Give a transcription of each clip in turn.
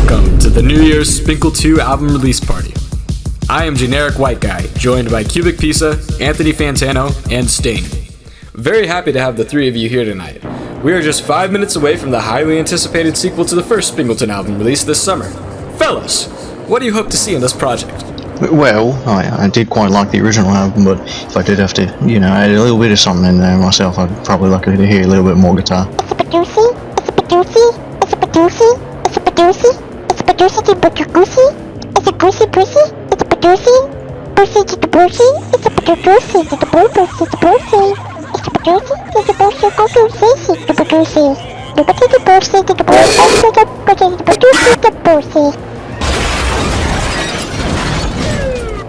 Welcome to the New Year's Spinkle 2 album release party. I am Generic White Guy, joined by Cubic Pizza, Anthony Fantano, and Sting. Very happy to have the three of you here tonight. We are just 5 minutes away from the highly anticipated sequel to the first Spinkleton album released this summer. Fellas, what do you hope to see in this project? Well, I did quite like the original album, but if I did have to, add a little bit of something in there myself, I'd probably like to hear a little bit more guitar. It's a Paducey, it's a Paducey, it's a Paducey, it's a Paducey, it's a Paducey to Paducey, it's a Goosey Pussy, it's a Paducey, Pussy to the Pussy, it's a Paducey to the Pussy, it's a Pussy, it's a Paducey, it's a Pussy, go to Sissy to Paducey, the Pussy to Pussy to the Pussy, the Paducey to Pussy.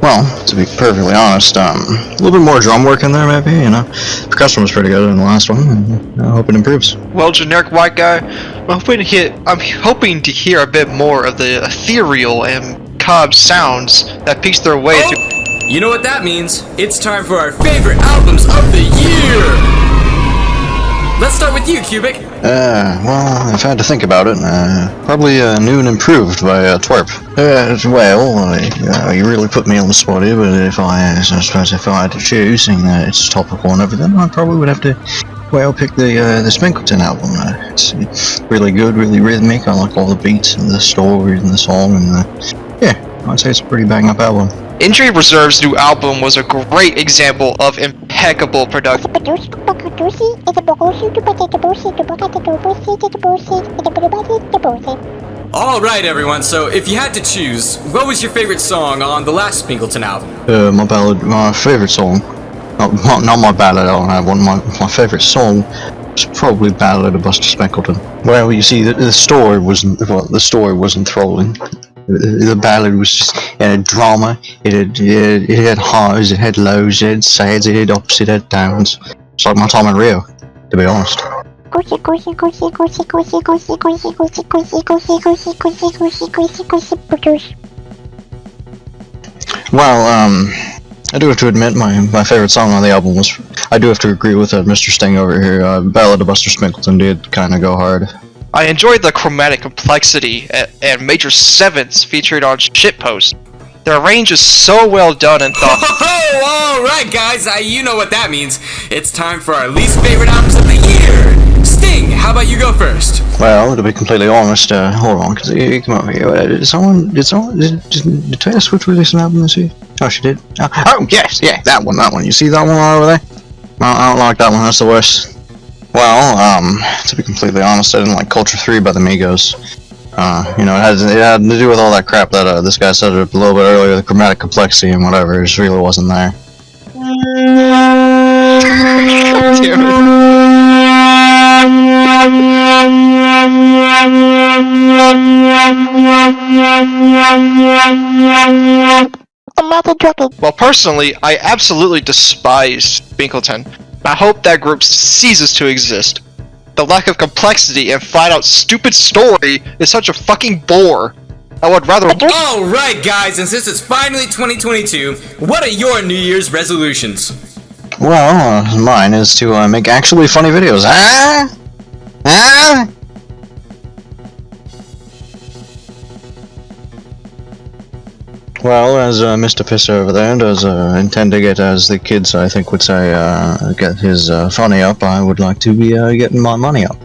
Well, to be perfectly honest, a little bit more drum work in there, maybe, Percussion was pretty good in the last one, and I hope it improves. Well, Generic White Guy, I'm hoping to hear a bit more of the ethereal and macabre sounds that piece their way through. You know what that means? It's time for our favorite albums of the year! Let's start with you, Cubic. Well, I've had to think about it. Probably new and improved by Twerp. You really put me on the spot here, but I suppose if I had to choose, seeing that it's topical and everything, I probably would have to, pick the Spinkleton album. It's really good, really rhythmic. I like all the beats and the story and the song, and I'd say it's a pretty bang-up album. Injury Reserve's new album was a great example of impeccable production. Alright everyone, so if you had to choose, what was your favorite song on the last Spinkleton album? My favorite song, not my ballad, I don't have one, my favorite song was probably Ballad of Buster Spinkleton. Well, you see, the story wasn't enthralling. The ballad was just, it had drama, it had highs, it had lows, it had sads, it had ups, it had downs. It's like my time in Rio, to be honest. Well, I do have to admit my favorite song on the album was, I do have to agree with Mr. Sting over here, Ballad of Buster Spinkleton did kind of go hard. I enjoyed the chromatic complexity and major sevenths featured on Shitpost. Their range is so well done and thought. Oh, alright guys, you know what that means. It's time for our least favorite albums of the year. Sting, how about you go first? Well, to be completely honest, hold on, cause come over here. Did Taylor Swift release an album this year? Oh, she did. Oh, yes, yeah, that one. You see that one over there? I don't like that one. That's the worst. Well, to be completely honest, I didn't like Culture 3 by the Migos. It had to do with all that crap that this guy said a little bit earlier, the chromatic complexity and whatever, it just really wasn't there. Well, personally, I absolutely despise Spinkleton. I hope that group ceases to exist. The lack of complexity and flat-out stupid story is such a fucking bore. I would rather. Alright guys, and since it's finally 2022, what are your New Year's resolutions? Well, mine is to make actually funny videos. Well, as Mr. Pisser over there does intend to get, as the kids I think would say, get his funny up, I would like to be getting my money up.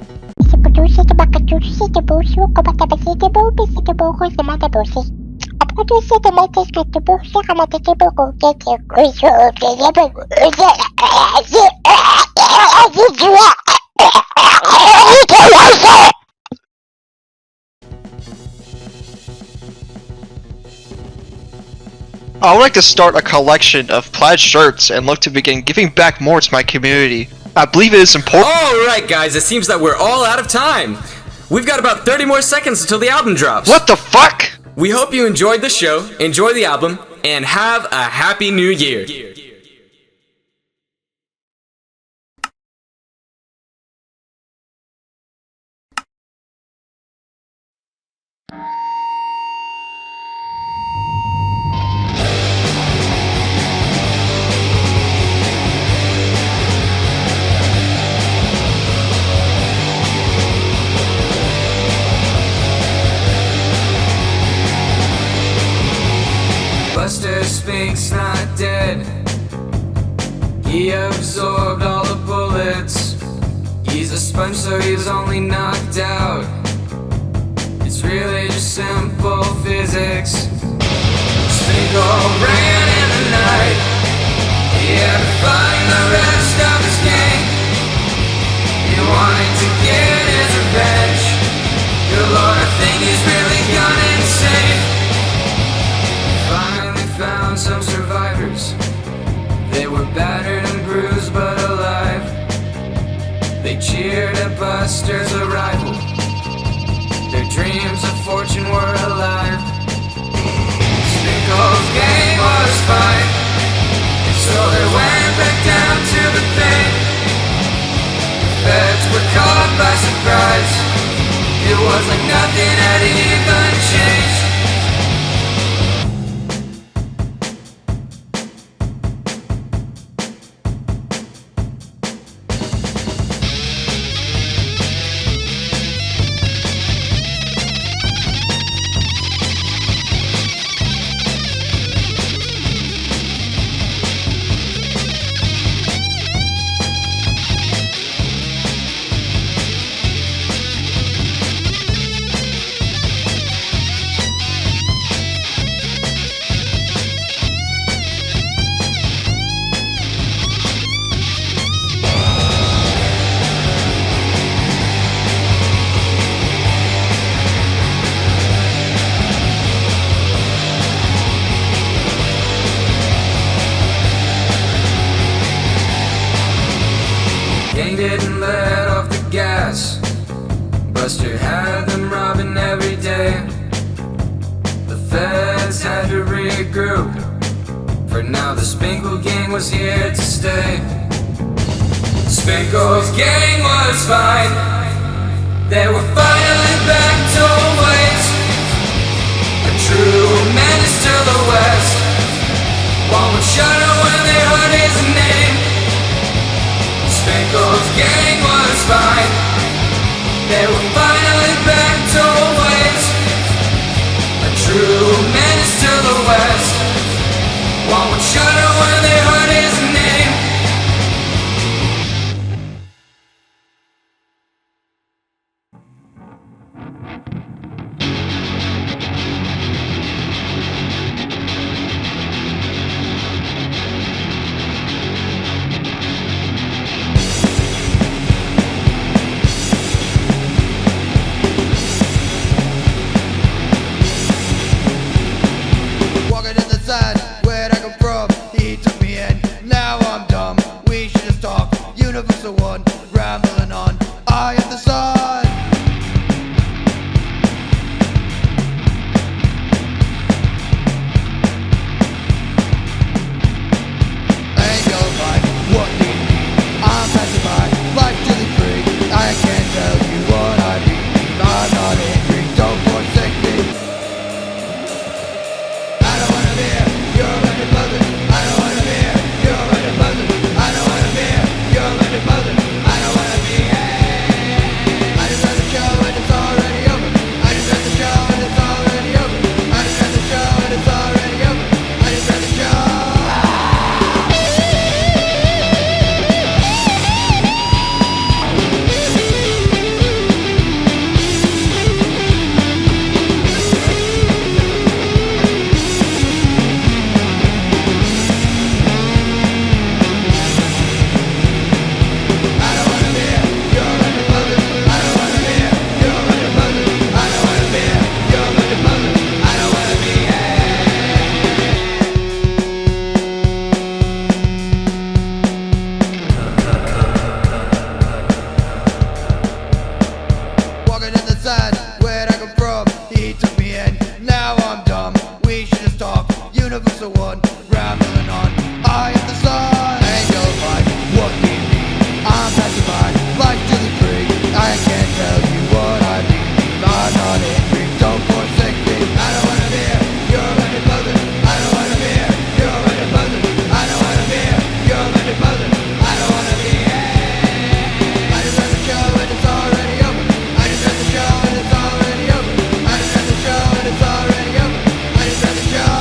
I would like to start a collection of plaid shirts and look to begin giving back more to my community. I believe it is important. Alright guys, it seems that we're all out of time. We've got about 30 more seconds until the album drops. What the fuck? We hope you enjoyed the show, enjoy the album, and have a happy new year. swear Spink's not dead. He absorbed all the bullets. He's a sponge, so he's only knocked out. It's really just simple physics. Spinkle ran in the night. He had to find the rest of his gang. He wanted to get his revenge. Good Lord, I think he's really gone insane. Finally found some survivors. They were battered and bruised but alive. They cheered at Buster's arrival. Their dreams of fortune were alive. Spinkle's gang was fine, and so they went back down to the bank. The feds were caught by surprise. It was like nothing had even changed. Gang didn't let off the gas. Buster had them robbing every day. The feds had to regroup. For now the Spinkle gang was here to stay. Spinkle's gang was fine. They were finally back to ways. A true menace to the west. One would shudder when they heard his name. Spinkle's gang was fine. They were finally back to ways. A true menace to the west. One would shudder when they heard his name. Walking in the sand, where'd I come from? He took me in, now I'm dumb. We should just talk, universal one, rambling on. I am the sun. Angel of life, what do you need? I'm passing by, life truly free. I can't tell you what I mean. I'm not angry, don't forsake me. I don't wanna be here, you're a mother. I don't wanna be here, you're a mother. I don't wanna be here, you're a mother. I don't wanna be here. I just read the show and it's already over. I just read the show and it's already over. I just read the show and it's already over. I just read the show. I don't wanna be here, you're a mother. I don't wanna be here, you're a mother. I don't wanna be here, you're a mother. I don't wanna be here. Walking in the sand, where'd I come from? He took me in, now I'm dumb. We should just talk, universal one, rambling on. I am the sun, angel of light, what do you need? I'm passing by, life truly free. I can't tell you what I mean. I'm not angry, don't forsake me. I don't wanna be here, you're a mother. I don't wanna be here, you're a mother. I don't wanna be here, you're a mother. I don't wanna be here. I just read the show and it's already over. I just read the show and it's already over. I just read the show and it's already over. I just read the show.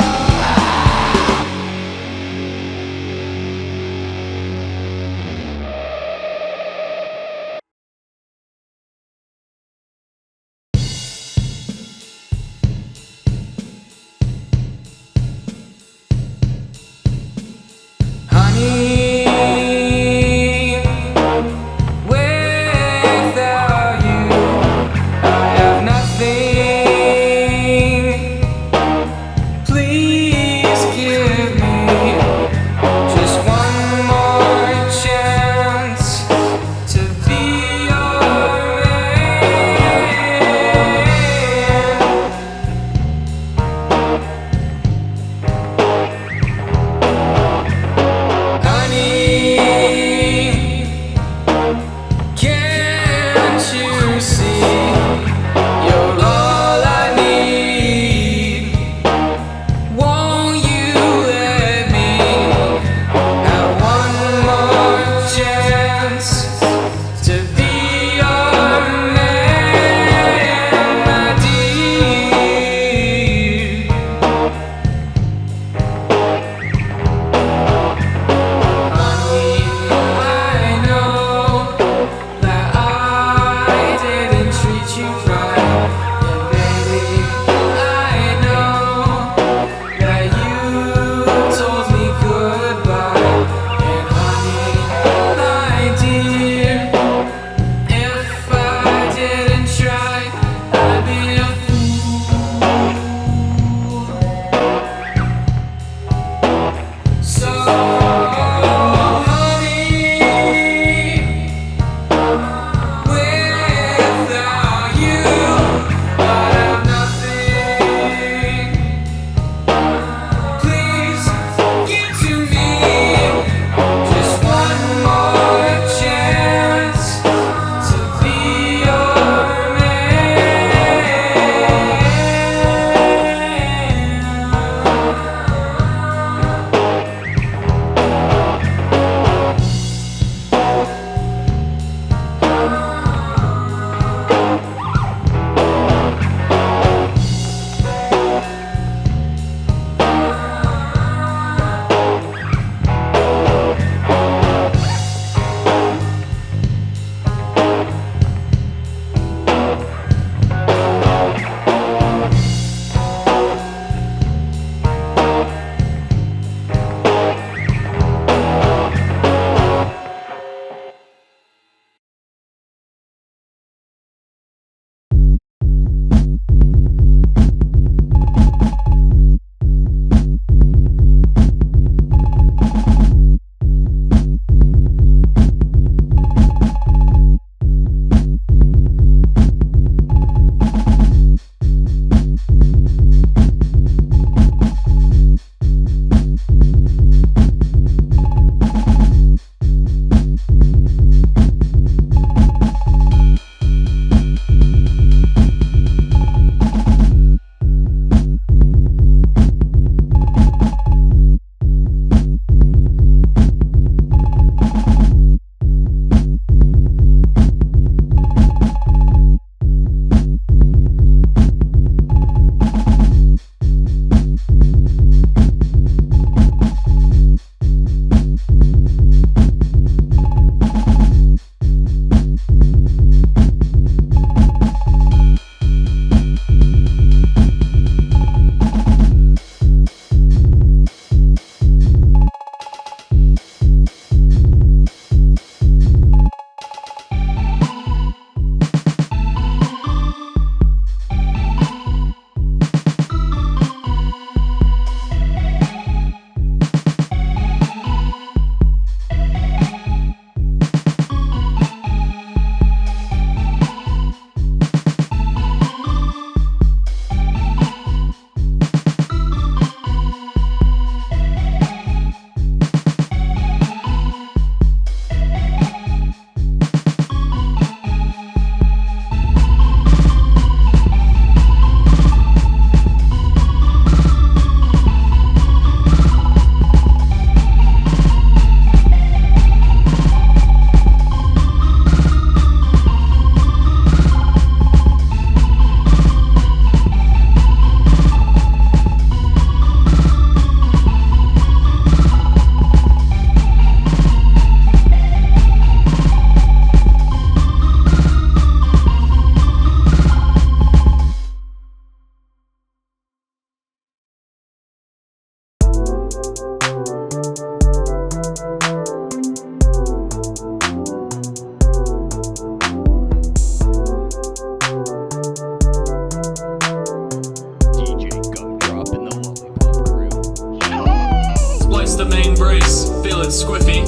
the main brace, feeling squiffy.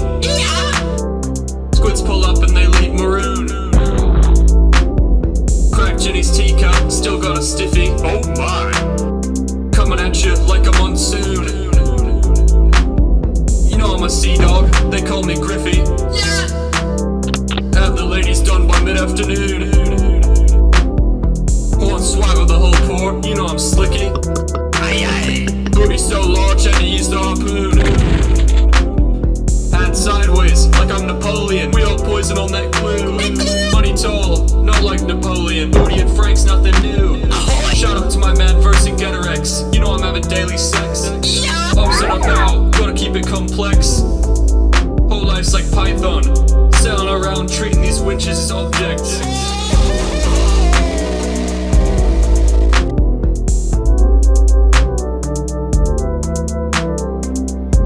Squids pull up and they leave maroon. Cracked Jenny's teacup, still got a stiffy. Oh my! Coming at you like a monsoon. You know I'm a sea dog, they call me Griffy. Have the ladies done by mid-afternoon. Horn swag with the whole pour, you know I'm slicky. Booty so large I had to use the harpoon. Hat sideways, like I'm Napoleon. We all poison on that glue. Money tall, not like Napoleon. Booty and Frank's nothing new. Shout out to my man versing Getarex. You know I'm having daily sex. Ups and up out, gotta keep it complex. Whole life's like Python, sailing around treating these winches as objects.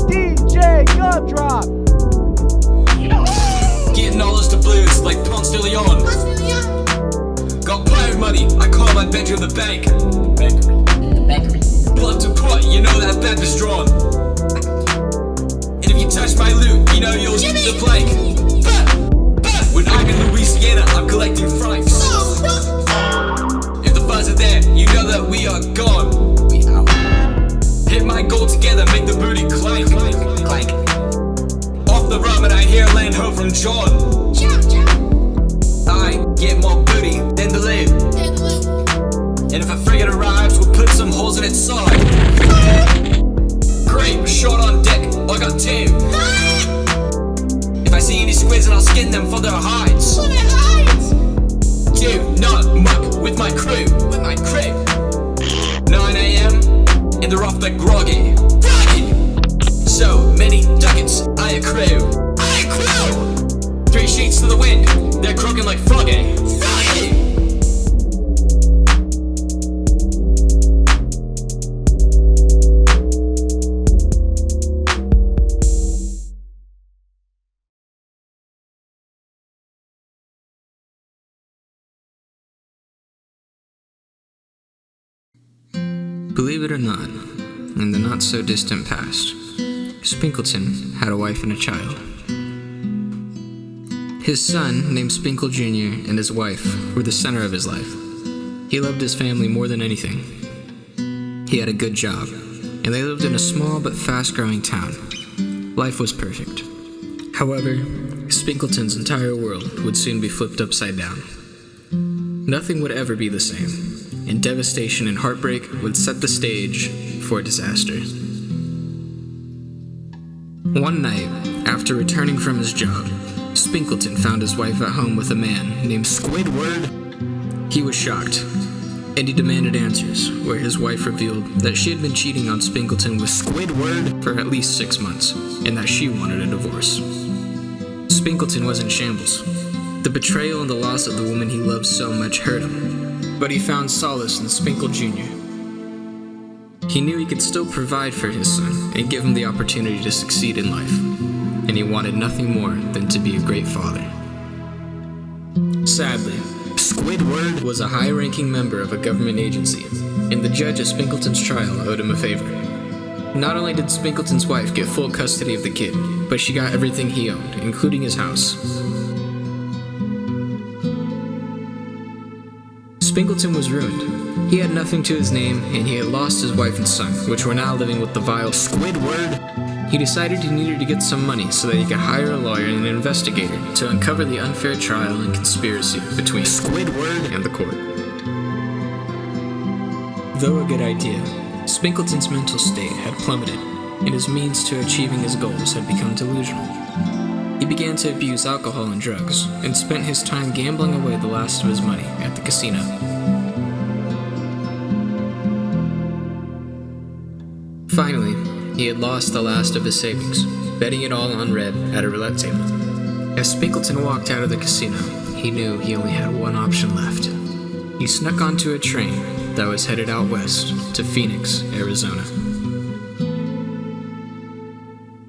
DJ Gut Drop. Getting all those doubloons like Ponce de Leon. Got plenty of money, I call my bedroom the bank. Blood to pot, you know that bet is drawn. And if you touch my loot, you know you'll hit the blank. When I'm in Louisiana, I'm collecting francs. If the funds are there, you know that we are gone. We out. Hit my goal together, make the booty clank. Clank. Off the rum and I hear land ho from John. I get more booty than the loot. And if a frigate arrives, we'll put some holes in its side. Great, short on deck, I got two. If I see any squids, and I'll skin them for their hides. Do not muck with my crew. 9 AM, and they're off the groggy. So many ducats, I accrue. 3 sheets to the wind, they're croaking like froggy. Believe it or not, in the not-so-distant past, Spinkleton had a wife and a child. His son, named Spinkle Jr., and his wife were the center of his life. He loved his family more than anything. He had a good job, and they lived in a small but fast-growing town. Life was perfect. However, Spinkleton's entire world would soon be flipped upside down. Nothing would ever be the same, and devastation and heartbreak would set the stage for disaster. One night, after returning from his job, Spinkleton found his wife at home with a man named Squidward. He was shocked, and he demanded answers, where his wife revealed that she had been cheating on Spinkleton with Squidward for at least 6 months, and that she wanted a divorce. Spinkleton was in shambles. The betrayal and the loss of the woman he loved so much hurt him, but he found solace in Spinkle Jr. He knew he could still provide for his son and give him the opportunity to succeed in life, and he wanted nothing more than to be a great father. Sadly, Squidward was a high-ranking member of a government agency, and the judge at Spinkleton's trial owed him a favor. Not only did Spinkleton's wife get full custody of the kid, but she got everything he owned, including his house. Spinkleton was ruined. He had nothing to his name, and he had lost his wife and son, which were now living with the vile Squidward. He decided he needed to get some money so that he could hire a lawyer and an investigator to uncover the unfair trial and conspiracy between Squidward and the court. Though a good idea, Spinkleton's mental state had plummeted, and his means to achieving his goals had become delusional. He began to abuse alcohol and drugs, and spent his time gambling away the last of his money at the casino. Finally, he had lost the last of his savings, betting it all on red at a roulette table. As Spinkleton walked out of the casino, he knew he only had one option left. He snuck onto a train that was headed out west to Phoenix, Arizona.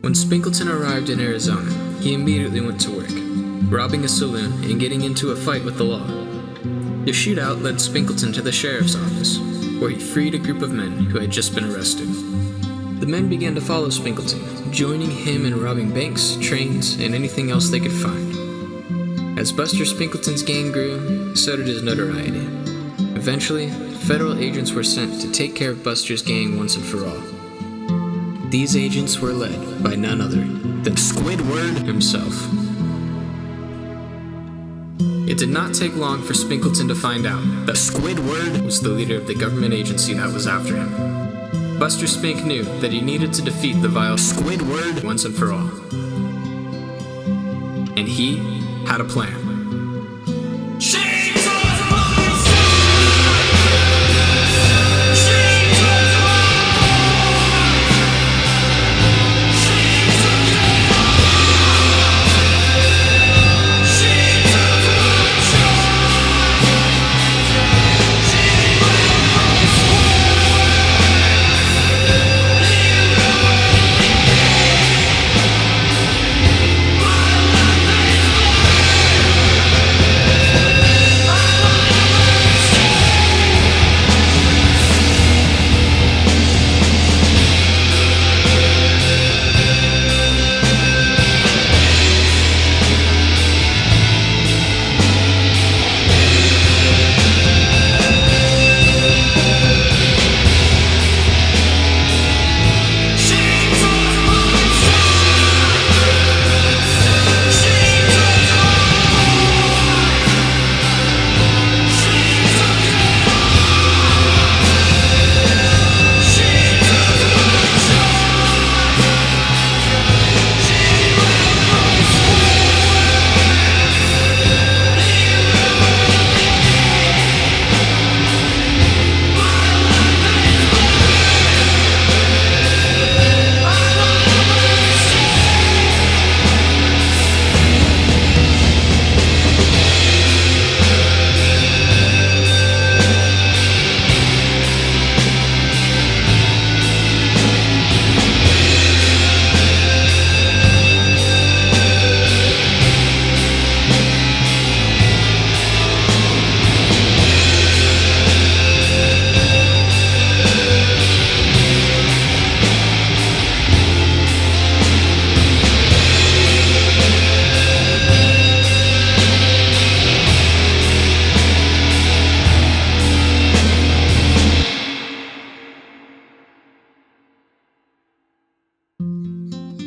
When Spinkleton arrived in Arizona, he immediately went to work, robbing a saloon and getting into a fight with the law. The shootout led Spinkleton to the sheriff's office, where he freed a group of men who had just been arrested. The men began to follow Spinkleton, joining him in robbing banks, trains, and anything else they could find. As Buster Spinkleton's gang grew, so did his notoriety. Eventually, federal agents were sent to take care of Buster's gang once and for all. These agents were led by none other than Squidward himself. It did not take long for Spinkleton to find out that Squidward was the leader of the government agency that was after him. Buster Spink knew that he needed to defeat the vile Squidward once and for all. And he had a plan.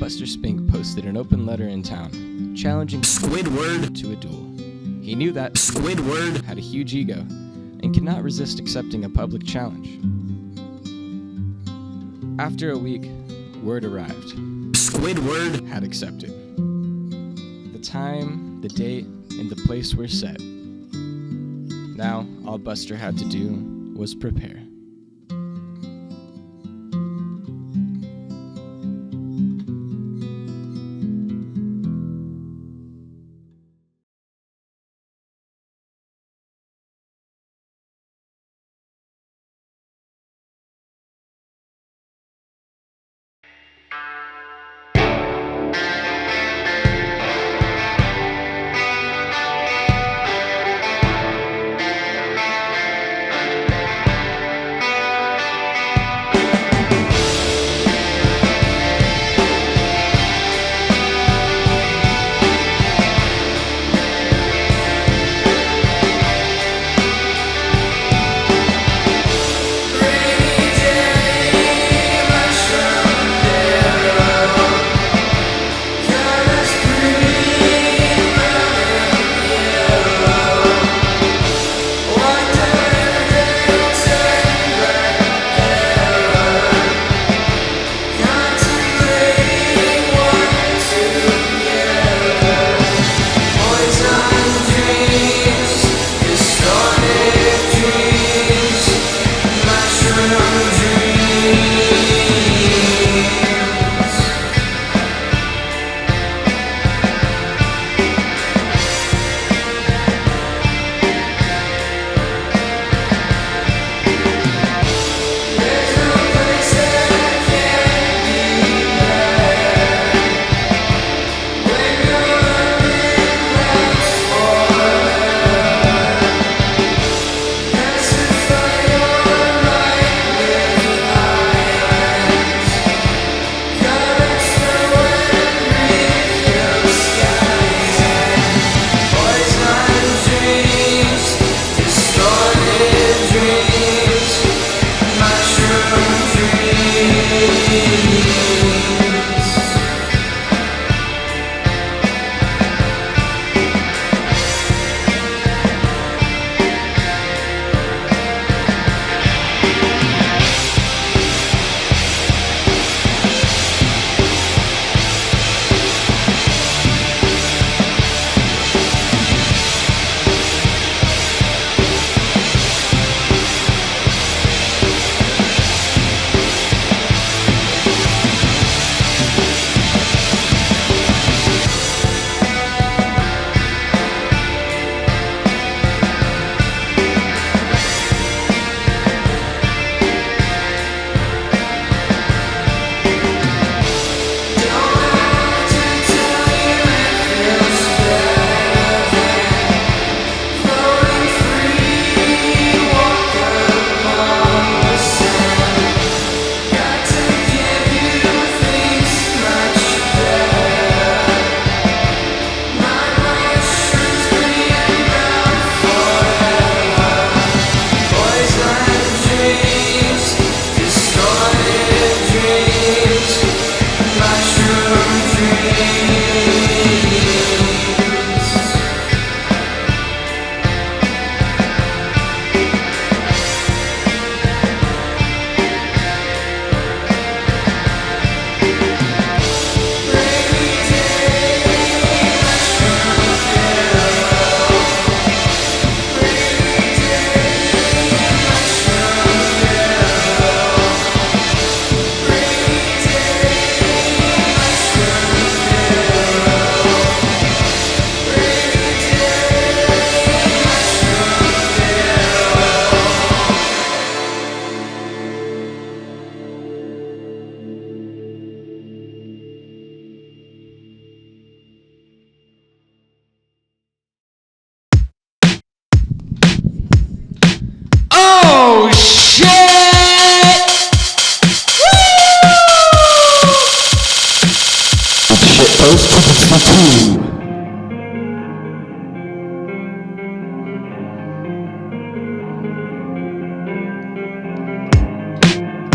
Buster Spink posted an open letter in town, challenging Squidward to a duel. He knew that Squidward had a huge ego, and could not resist accepting a public challenge. After a week, word arrived. Squidward had accepted. The time, the date, and the place were set. Now, all Buster had to do was prepare.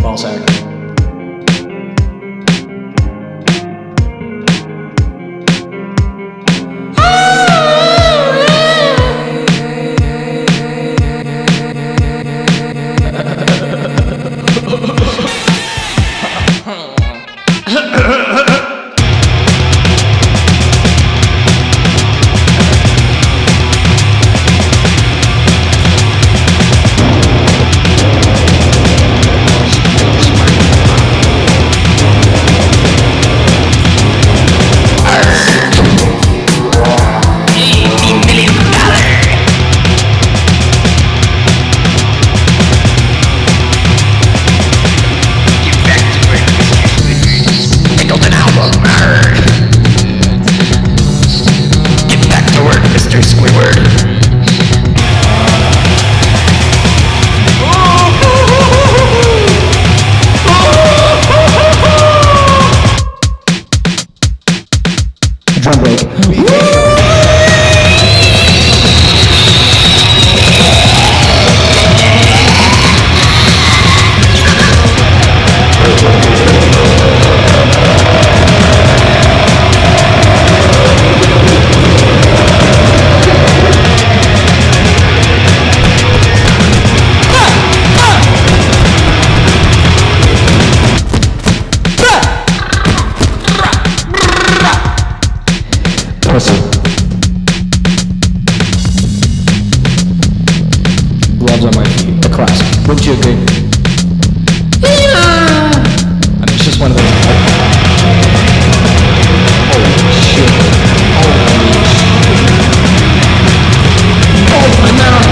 Ball sack. Pussy. Gloves on my feet. A classic. Wouldn't you agree? I mean, it's just one of those. Holy shit. Holy shit. Oh, my mouth.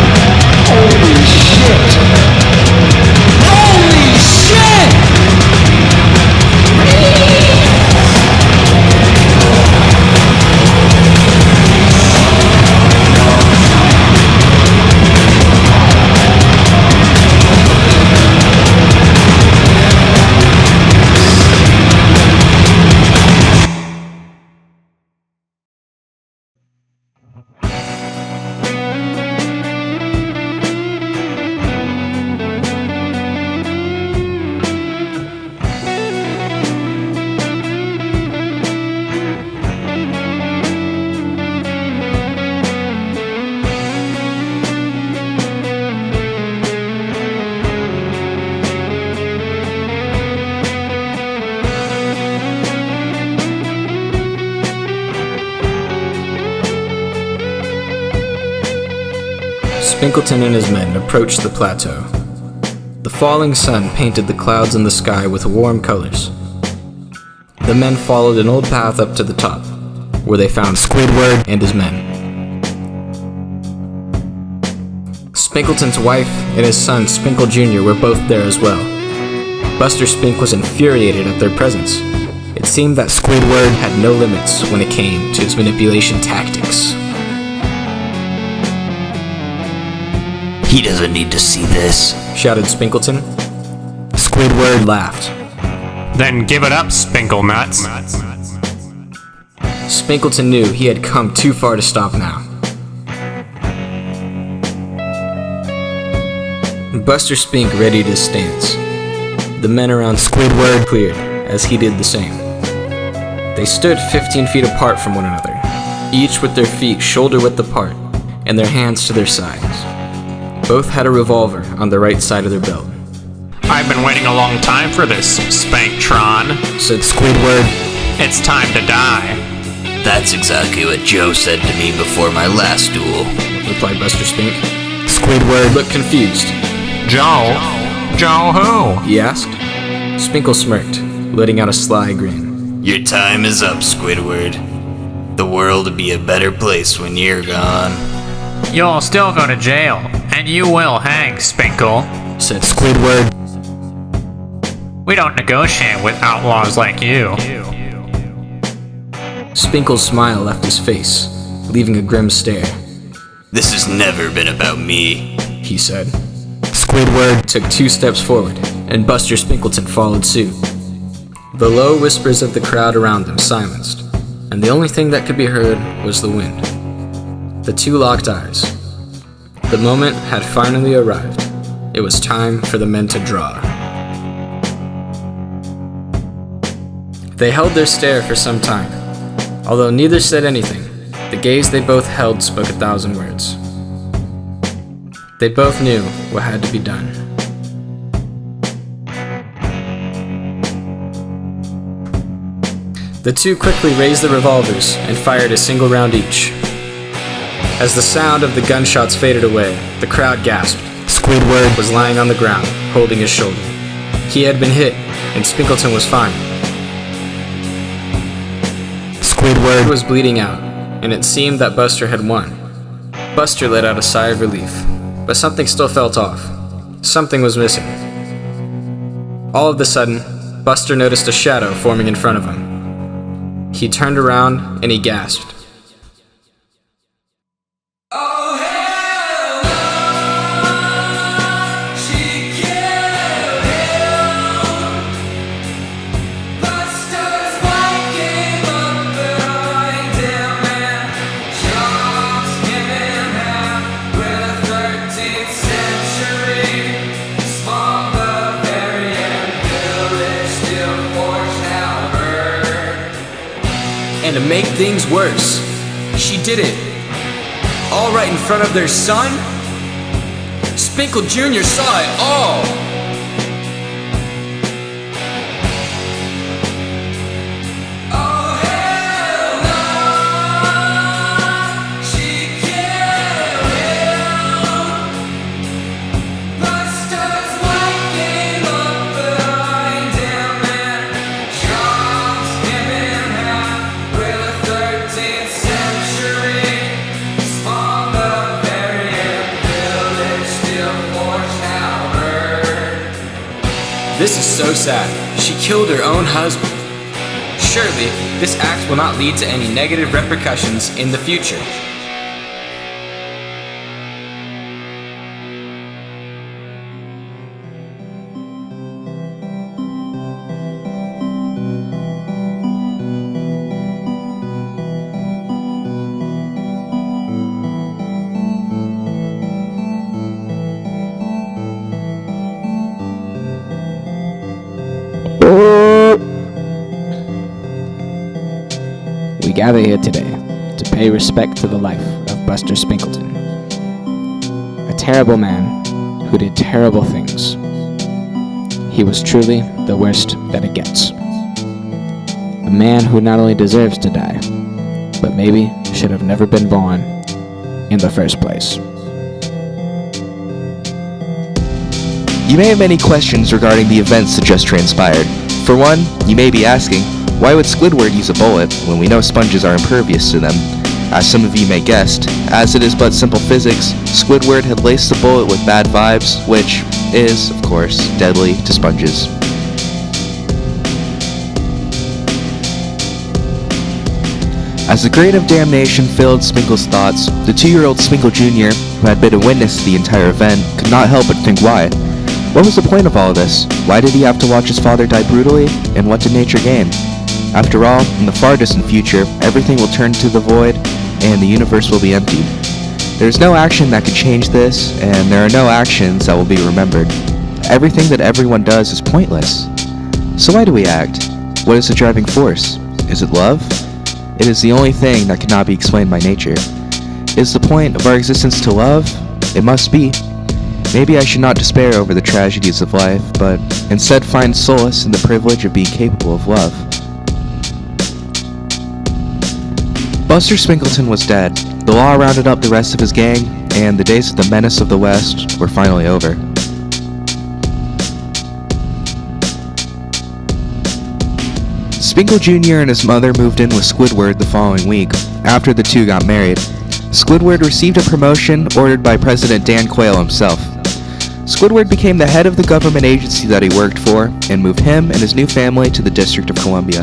Holy shit. Holy shit! Spinkleton and his men approached the plateau. The falling sun painted the clouds in the sky with warm colors. The men followed an old path up to the top, where they found Squidward and his men. Spinkleton's wife and his son Spinkle Jr. were both there as well. Buster Spink was infuriated at their presence. It seemed that Squidward had no limits when it came to his manipulation tactics. He doesn't need to see this, shouted Spinkleton. Squidward laughed. Then give it up, Spinkle Nuts. Spinkleton knew he had come too far to stop now. Buster Spink readied his stance. The men around Squidward cleared, as he did the same. They stood 15 feet apart from one another, each with their feet shoulder-width apart, and their hands to their sides. Both had a revolver on the right side of their belt. I've been waiting a long time for this, Spanktron, said Squidward. It's time to die. That's exactly what Joe said to me before my last duel, replied Buster Spink. Squidward looked confused. Joe? Joe who? he asked. Spinkle smirked, letting out a sly grin. Your time is up, Squidward. The world will be a better place when you're gone. You'll still go to jail, and you will hang, Spinkle, said Squidward. We don't negotiate with outlaws like you. Spinkle's smile left his face, leaving a grim stare. This has never been about me, he said. Squidward took 2 steps forward, and Buster Spinkleton followed suit. The low whispers of the crowd around them silenced. and the only thing that could be heard was the wind. The two locked eyes. The moment had finally arrived. It was time for the men to draw. They held their stare for some time. Although neither said anything, the gaze they both held spoke 1,000 words. They both knew what had to be done. The two quickly raised their revolvers and fired a single round each. As the sound of the gunshots faded away, the crowd gasped. Squidward was lying on the ground, holding his shoulder. He had been hit, and Spinkleton was fine. Squidward was bleeding out, and it seemed that Buster had won. Buster let out a sigh of relief, but something still felt off. Something was missing. All of a sudden, Buster noticed a shadow forming in front of him. He turned around and he gasped. And to make things worse, she did it all right in front of their son. Spinkle Jr. saw it all. This is so sad. She killed her own husband. Surely, this act will not lead to any negative repercussions in the future. We gather here today to pay respect to the life of Buster Spinkleton, a terrible man who did terrible things. He was truly the worst that it gets. A man who not only deserves to die, but maybe should have never been born in the first place. You may have many questions regarding the events that just transpired. For one, you may be asking, why would Squidward use a bullet when we know sponges are impervious to them? As some of you may guessed, as it is but simple physics, Squidward had laced the bullet with bad vibes, which is, of course, deadly to sponges. As the grain of damnation filled Spinkle's thoughts, the 2-year-old Spinkle Jr., who had been a witness to the entire event, could not help but think why. What was the point of all this? Why did he have to watch his father die brutally? And what did nature gain? After all, in the far distant future, everything will turn to the void, and the universe will be emptied. There is no action that could change this, and there are no actions that will be remembered. Everything that everyone does is pointless. So why do we act? What is the driving force? Is it love? It is the only thing that cannot be explained by nature. Is the point of our existence to love? It must be. Maybe I should not despair over the tragedies of life, but instead find solace in the privilege of being capable of love. Buster Spinkleton was dead. The law rounded up the rest of his gang, and the days of the Menace of the West were finally over. Spinkle Jr. and his mother moved in with Squidward the following week, after the two got married. Squidward received a promotion ordered by President Dan Quayle himself. Squidward became the head of the government agency that he worked for, and moved him and his new family to the District of Columbia.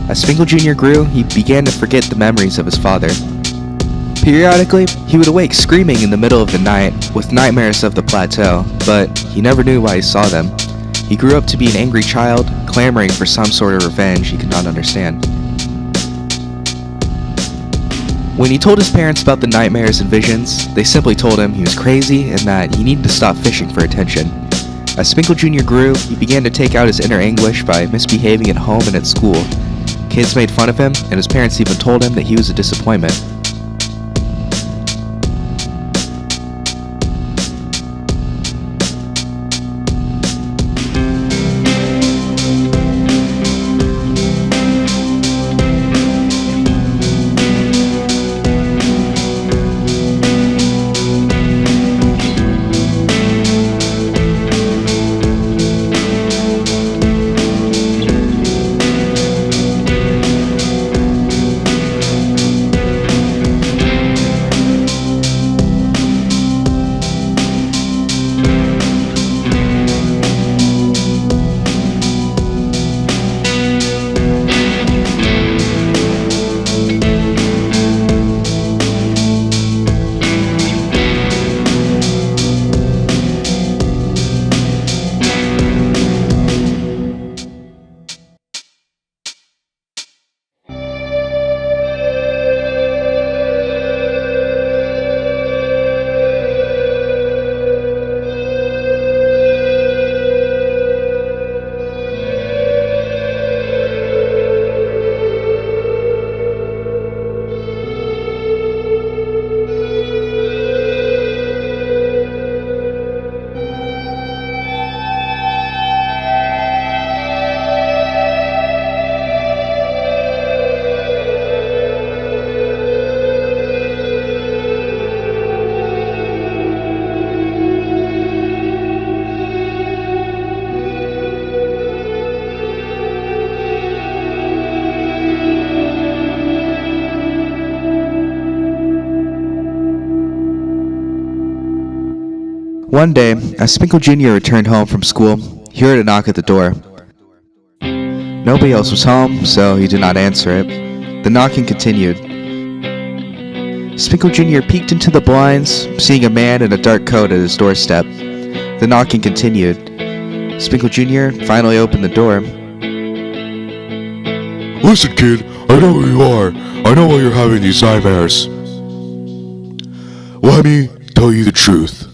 As Spinkle Jr. grew, he began to forget the memories of his father. Periodically, he would awake screaming in the middle of the night, with nightmares of the plateau, but he never knew why he saw them. He grew up to be an angry child, clamoring for some sort of revenge he could not understand. When he told his parents about the nightmares and visions, they simply told him he was crazy and that he needed to stop fishing for attention. As Spinkle Jr. grew, he began to take out his inner anguish by misbehaving at home and at school. Kids made fun of him, and his parents even told him that he was a disappointment. One day, as Spinkle Jr. returned home from school, he heard a knock at the door. Nobody else was home, so he did not answer it. The knocking continued. Spinkle Jr. peeked into the blinds, seeing a man in a dark coat at his doorstep. The knocking continued. Spinkle Jr. finally opened the door. Listen, kid, I know who you are. I know why you're having these nightmares. Let me tell you the truth.